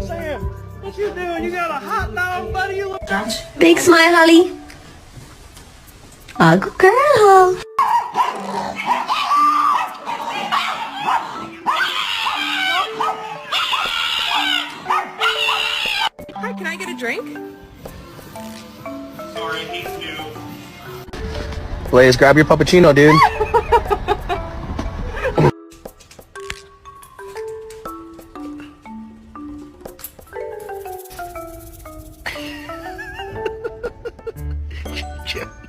Sam, what you doing? You got a hot dog, buddy? You look. Big smile, Holly. Oh, good girl. Hi, can I get a drink? Sorry, he's new. Blaze, grab your puppuccino, dude. Yeah.